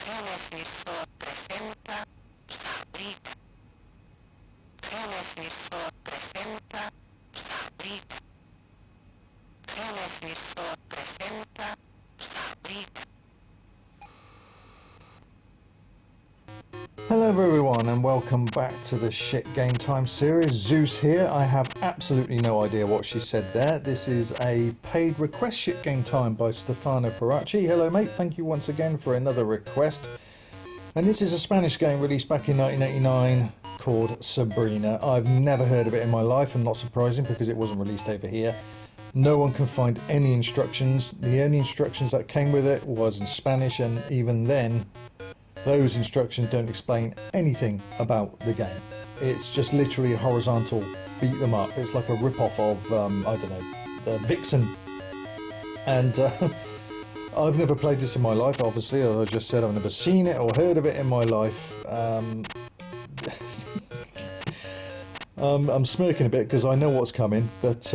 Televisor presenta Sabrina. Televisor presenta Sabrina. Televisor presenta Sabrina. Hello everyone and welcome back to the Shit Game Time series. Zeus here. I have absolutely no idea what she said there. This is a paid request Shit Game Time by Stefano Peracchi. Hello mate, thank you once again for another request. And this is a Spanish game released back in 1989 called Sabrina. I've never heard of it in my life, and not surprising because it wasn't released over here. No one can find any instructions. The only instructions that came with it was in Spanish, and even then those instructions don't explain anything about the game. It's just literally a horizontal beat them up. It's like a rip-off of, I don't know, Vixen. And I've never played this in my life, obviously. As I just said, I've never seen it or heard of it in my life. I'm smirking a bit because I know what's coming, but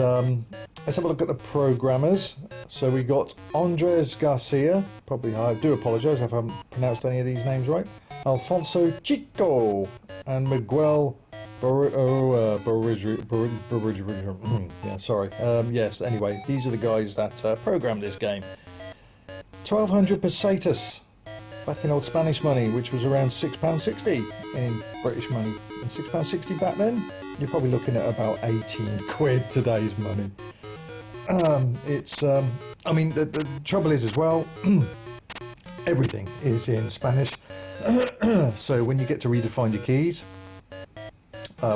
let's have a look at the programmers. So we got Andres Garcia, probably I do apologise if I haven't pronounced any of these names right, Alfonso Chico, and Miguel yeah, sorry. Yes, anyway, these are the guys that programmed this game. 1200 pesetas, back in old Spanish money, which was around £6.60 in British money. And £6.60 back then, you're probably looking at about 18 quid today's money. I mean, the trouble is as well, everything is in Spanish. So when you get to redefine your keys,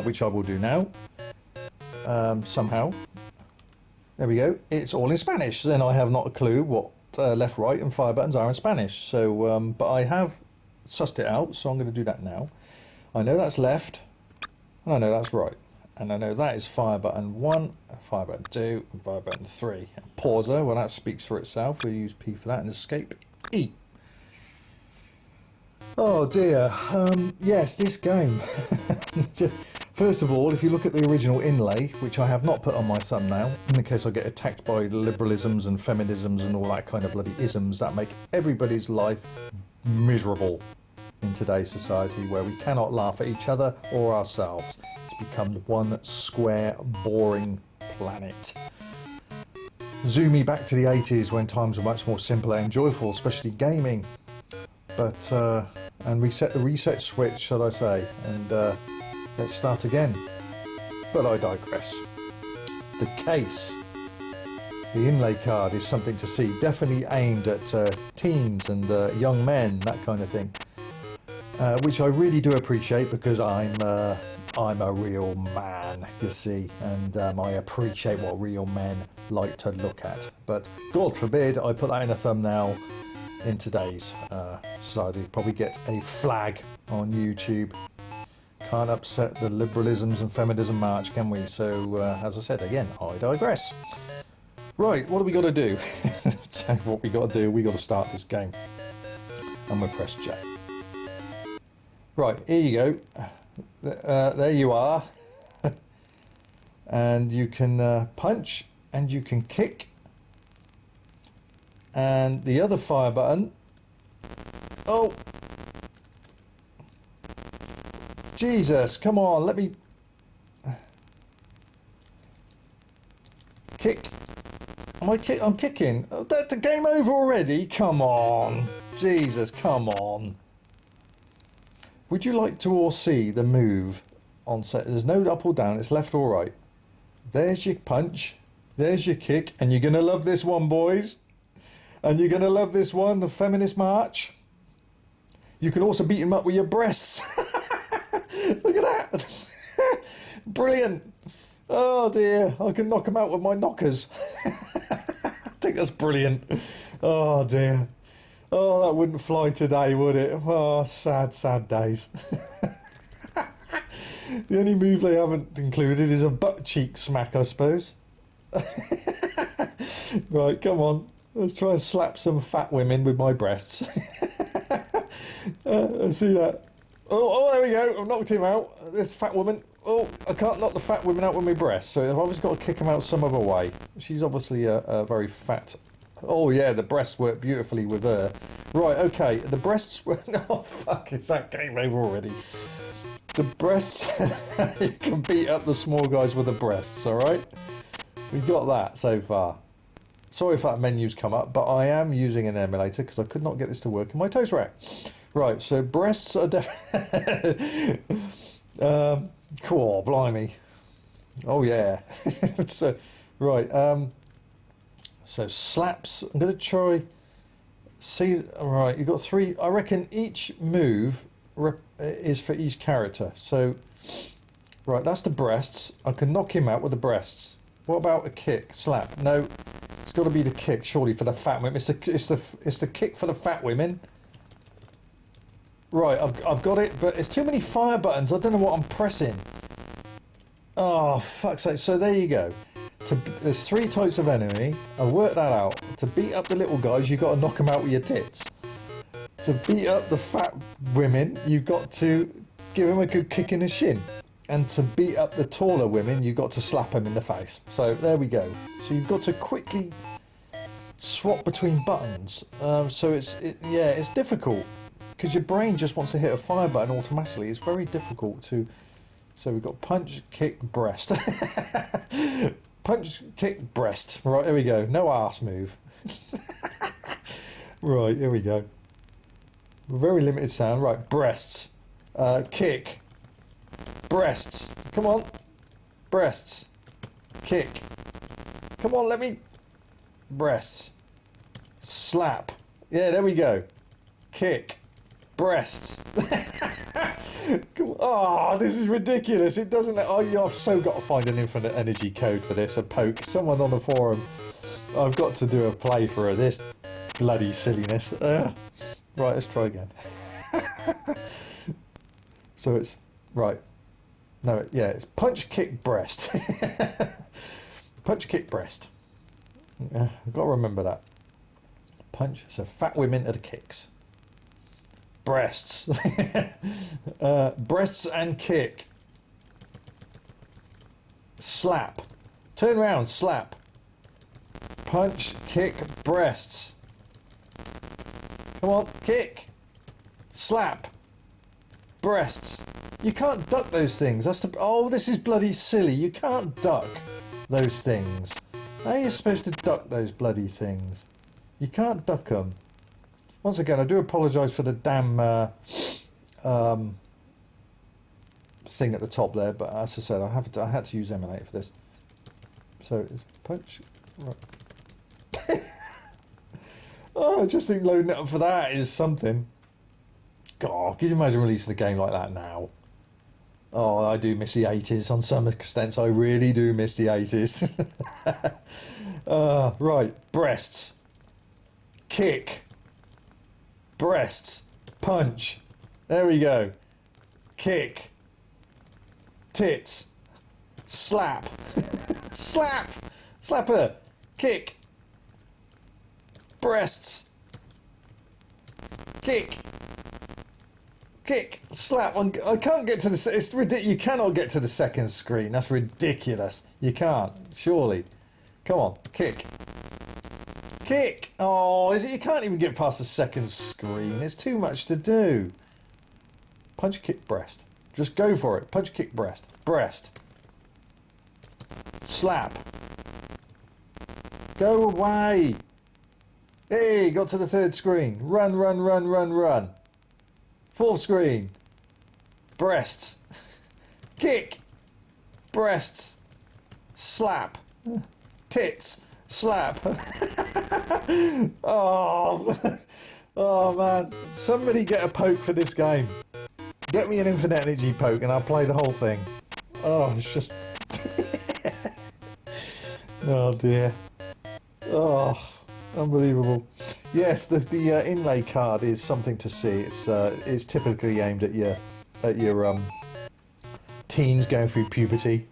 which I will do now, somehow, there we go, it's all in Spanish. Then I have not a clue what left, right and fire buttons are in Spanish. So, but I have sussed it out, so I'm going to do that now. I know that's left, and I know that's right. And I know that is fire button 1, fire button 2, and fire button 3. And pauser, well that speaks for itself. We'll use P for that, and escape E. Oh dear, yes, this game. First of all, if you look at the original inlay, which I have not put on my thumbnail, in case I get attacked by liberalisms and feminisms and all that kind of bloody isms that make everybody's life miserable in today's society, where we cannot laugh at each other or ourselves. It's become one square, boring planet. Zoom me back to the 80s when times were much more simpler and joyful, especially gaming. But, and reset the reset switch, shall I say, and let's start again. But I digress. The case, the inlay card, is something to see, definitely aimed at teens and young men, that kind of thing. Which I really do appreciate, because I'm a real man, you see, and I appreciate what real men like to look at. But God forbid I put that in a thumbnail in today's society. Probably get a flag on YouTube. Can't upset the liberalisms and feminism march, can we? So, as I said, again, I digress. Right, what do we got to do? Tell you what we got to do. We got to start this game. And we'll press J. Right, here you go. There you are. And you can punch and you can kick. And the other fire button. Oh! Jesus, come on, let me kick. I'm kicking. Oh, the game over already? Come on. Jesus, come on. Would you like to all see the move on set? There's no up or down, it's left or right. There's your punch, there's your kick, and you're going to love this one, boys. And you're going to love this one, the feminist march. You can also beat him up with your breasts. Look at that. Brilliant. Oh dear, I can knock him out with my knockers. I think that's brilliant. Oh dear. Oh, that wouldn't fly today, would it? Oh, sad, sad days. The only move they haven't included is a butt cheek smack, I suppose. Right, come on. Let's try and slap some fat women with my breasts. Let's see that. Oh, there we go. I've knocked him out. This fat woman. Oh, I can't knock the fat women out with my breasts, so I've obviously got to kick them out some other way. She's obviously a very fat Oh yeah, the breasts work beautifully with her. Right, okay, the breasts were... Oh fuck, it's that game over already. The breasts... You can beat up the small guys with the breasts, alright? We got that so far. Sorry if that menu's come up, but I am using an emulator because I could not get this to work in my toast rack. Right, so breasts are definitely... Cool, blimey. Oh yeah. So, right, so slaps, I'm going to try... See, alright, you've got 3... I reckon each move is for each character. So, right, that's the breasts. I can knock him out with the breasts. What about a kick? Slap? No, it's got to be the kick, surely, for the fat women. It's the kick for the fat women. Right, I've got it, but it's too many fire buttons. I don't know what I'm pressing. Oh, fuck's sake. So there you go. There's 3 types of enemy. I worked that out. To beat up the little guys, you've got to knock them out with your tits. To beat up the fat women, you've got to give them a good kick in the shin. And to beat up the taller women, you've got to slap them in the face. So there we go. So you've got to quickly swap between buttons. So it's difficult. Because your brain just wants to hit a fire button automatically. It's very difficult to... So we've got punch, kick, breast. Punch, kick, breast. Right, here we go. No arse move. Right, here we go. Very limited sound. Right, breasts. Kick. Breasts. Come on. Breasts. Kick. Come on, let me... Breasts. Slap. Yeah, there we go. Kick. Breasts. Come on. Oh, this is ridiculous. It doesn't... Oh, yeah, I've so got to find an infinite energy code for this. A poke. Someone on the forum. I've got to do a playthrough of this bloody silliness. Right, let's try again. So it's... Right. No, yeah, it's punch, kick, breast. Punch, kick, breast. Yeah, I've got to remember that. Punch. So fat women are the kicks. Breasts. Breasts and kick. Slap. Turn around, slap. Punch, kick, breasts. Come on, kick. Slap. Breasts. You can't duck those things. That's the... Oh, this is bloody silly. You can't duck those things. How are you supposed to duck those bloody things? You can't duck them. Once again, I do apologise for the damn thing at the top there, but as I said, I had to use Emulator for this. So it's punch. Right. Oh, I just think loading it up for that is something. God, can you imagine releasing a game like that now? Oh, I do miss the 80s on some extents. I really do miss the 80s. Right, breasts. Kick. Breasts. Punch. There we go. Kick. Tits. Slap. Slap. Slap her. Kick. Breasts. Kick. Kick. Slap. I can't get to the... It's ridiculous. You cannot get to the second screen. That's ridiculous. You can't. Surely. Come on. Kick. Kick. Oh, is it? You can't even get past the second screen. It's too much to do. Punch, kick, breast. Just go for it. Punch, kick, breast. Breast. Slap. Go away. Hey, got to the third screen. Run, run, run, run, run. Fourth screen. Breasts. Kick. Breasts. Slap. Tits. Slap. Oh. Oh man. Somebody get a poke for this game. Get me an infinite energy poke and I'll play the whole thing. Oh, it's just... Oh dear. Oh, unbelievable. Yes, the inlay card is something to see. It's typically aimed at your teens going through puberty,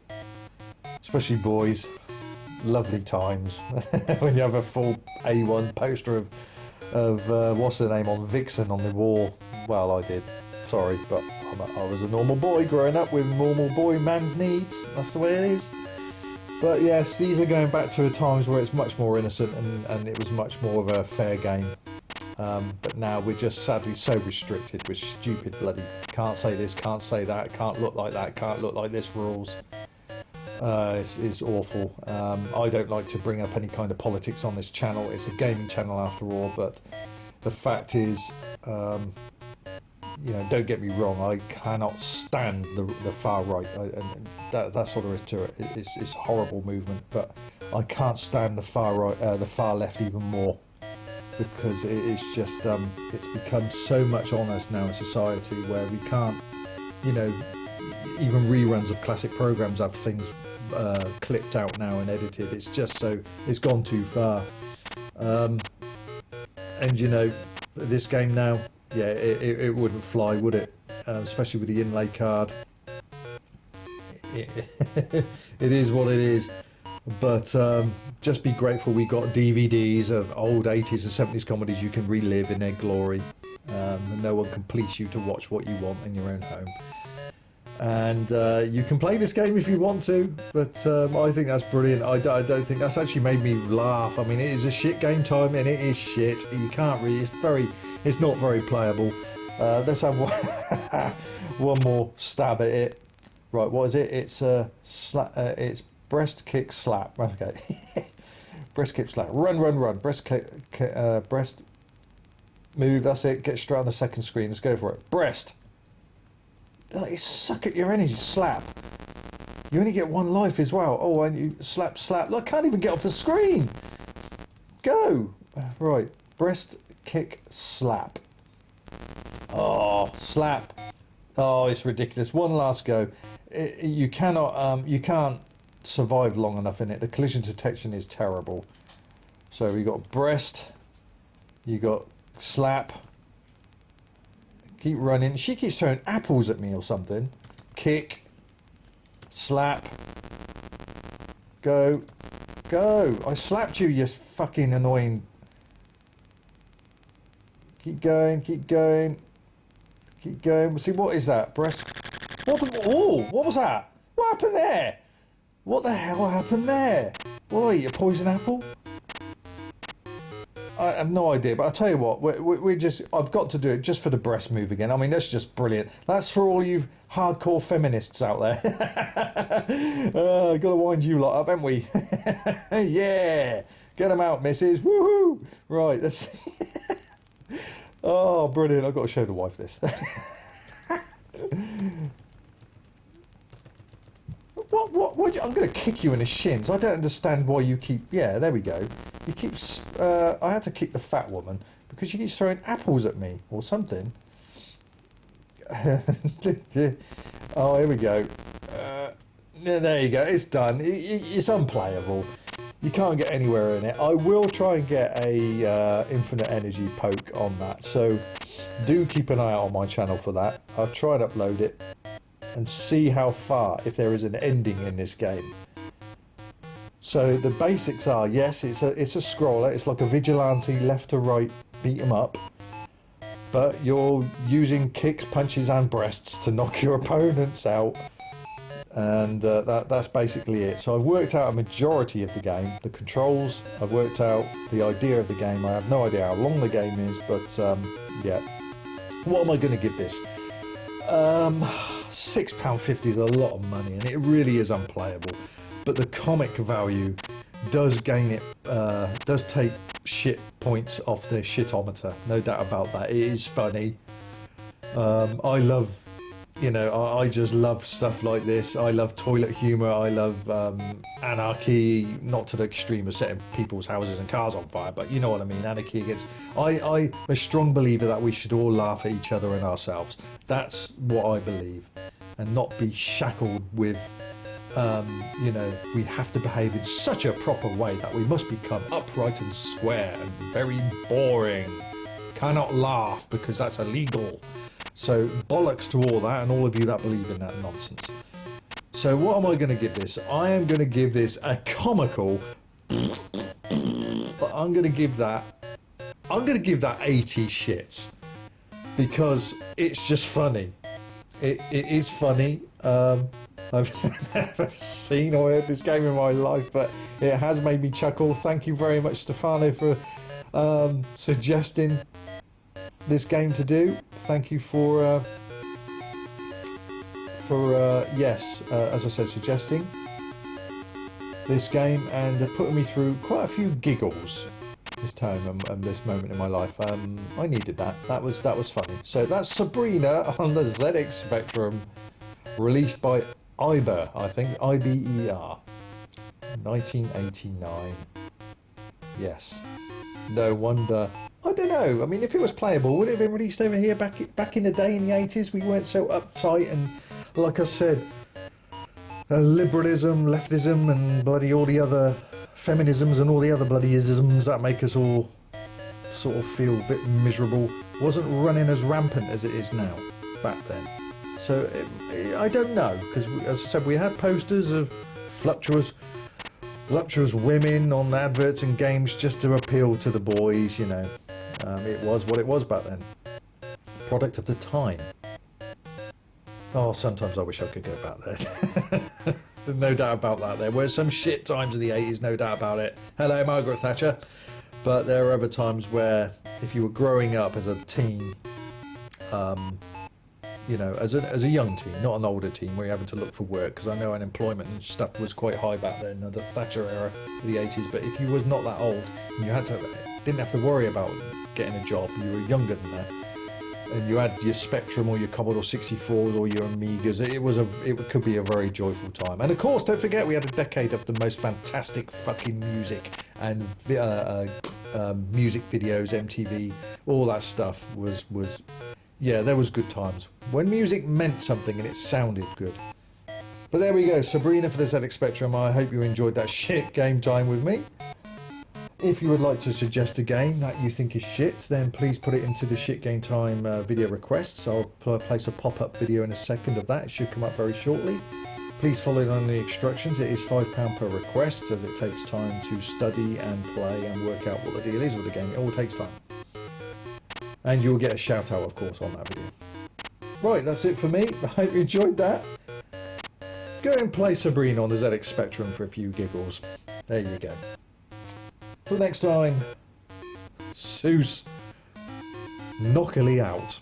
especially boys. Lovely times when you have a full A1 poster of what's her name on Vixen on the wall. Well, I did. Sorry, but I was a normal boy growing up with normal boy man's needs. That's the way it is. But yes, these are going back to times where it's much more innocent and it was much more of a fair game. But now we're just sadly so restricted with stupid bloody can't say this, can't say that, can't look like that, can't look like this rules. It's awful. I don't like to bring up any kind of politics on this channel. It's a gaming channel after all, but the fact is, you know, don't get me wrong, I cannot stand the far right, and that's all there is to it. It's a horrible movement, but I can't stand the far right, the far left even more, because it's just it's become so much on us now in society where we can't, you know, even reruns of classic programs have things clipped out now and edited. It's just so, it's gone too far. And you know, this game now, yeah, it wouldn't fly, would it? Especially with the inlay card. It is what it is. But just be grateful we got DVDs of old 80s and 70s comedies you can relive in their glory. And no one can police you to watch what you want in your own home. And you can play this game if you want to, but I think that's brilliant. I don't think that's actually made me laugh. I mean, it is a shit game time, and it is shit. You can't really. It's not very playable. Let's have one more stab at it. Right, what is it? It's it's breast kick slap. Okay, breast kick slap. Run. Breast kick. Breast move. That's it. Get straight on the second screen. Let's go for it. Breast. Like, suck at your energy, slap. You only get one life as well. Oh, and you slap. Look, I can't even get off the screen. Go. Right, breast kick slap. Oh, slap. Oh, it's ridiculous. One last go. You cannot. You can't survive long enough in it. The collision detection is terrible. So we got breast. You got slap. Keep running. She keeps throwing apples at me or something. Kick. Slap. Go. I slapped you, you fucking annoying. Keep going. See, what is that? Breast. What was that? What happened there? What the hell happened there? What, are you, a poison apple? I have no idea, but I'll tell you what, I've got to do it just for the breast move again. I mean, that's just brilliant. That's for all you hardcore feminists out there. Got to wind you lot up, haven't we? Yeah, get them out, missus. Woohoo! Right, let's. Oh, brilliant! I've got to show the wife this. What? I'm going to kick you in the shins. I don't understand why you keep... Yeah, there we go. You keep... I had to kick the fat woman because she keeps throwing apples at me or something. Oh, here we go. There you go. It's done. It's unplayable. You can't get anywhere in it. I will try and get a infinite energy poke on that. So do keep an eye out on my channel for that. I'll try and upload it and see how far, if there is an ending in this game. So the basics are, yes, it's a scroller. It's like a vigilante left to right beat 'em up, but you're using kicks, punches and breasts to knock your opponents out, and that's basically it. So I've worked out a majority of the game, the controls. I've worked out the idea of the game. I have no idea how long the game is, but yeah. What am I going to give this? £6.50 is a lot of money, and it really is unplayable. But the comic value does gain it, does take shit points off the shitometer, no doubt about that. It is funny. I love, you know, I just love stuff like this. I love toilet humour. I love anarchy, not to the extreme of setting people's houses and cars on fire, but you know what I mean. Anarchy against. I'm a strong believer that we should all laugh at each other and ourselves. That's what I believe, and not be shackled with. You know, we have to behave in such a proper way that we must become upright and square and very boring. Cannot laugh because that's illegal. So bollocks to all that and all of you that believe in that nonsense. So what am I going to give this? I am going to give this a comical, but I'm going to give that 80 shits because it's just funny. It is funny. I've never seen or heard this game in my life, but it has made me chuckle. Thank you very much, Stefano, for suggesting this game to do. Thank you for yes, as I said, suggesting this game and putting me through quite a few giggles this time and this moment in my life. I needed that. That was funny. So that's Sabrina on the ZX Spectrum, released by Iber, I think, IBER, 1989. Yes. No wonder. I don't know. I mean, if it was playable, would it have been released over here back in the day in the 80s? We weren't so uptight and, like I said, liberalism, leftism, and bloody all the other feminisms and all the other bloody isms that make us all sort of feel a bit miserable wasn't running as rampant as it is now back then. So I don't know, because as I said, we had posters of voluptuous women on adverts and games just to appeal to the boys, you know. It was what it was back then. Product of the time. Oh, sometimes I wish I could go back there. No doubt about that. There were some shit times of the 80s, no doubt about it. Hello, Margaret Thatcher. But there are other times where, if you were growing up as a teen, you know, as a young teen, not an older teen, where you're having to look for work, because I know unemployment and stuff was quite high back then, the Thatcher era of the 80s. But if you was not that old, and you didn't have to worry about getting a job, you were younger than that, and you had your Spectrum or your Commodore 64s or your Amigas, it could be a very joyful time. And of course, don't forget, we had a decade of the most fantastic fucking music and music videos, MTV, all that stuff was yeah, there was good times when music meant something and it sounded good. But there we go, Sabrina for the ZX Spectrum. I hope you enjoyed that shit game time with me. If you would like to suggest a game that you think is shit, then please put it into the Shit Game Time video requests. I'll place a pop-up video in a second of that. It should come up very shortly. Please follow on the instructions. It is £5 per request, as it takes time to study and play and work out what the deal is with the game. It all takes time. And you'll get a shout out, of course, on that video. Right, that's it for me. I hope you enjoyed that. Go and play Sabrina on the ZX Spectrum for a few giggles. There you go. Till next time, Zeus knockily out.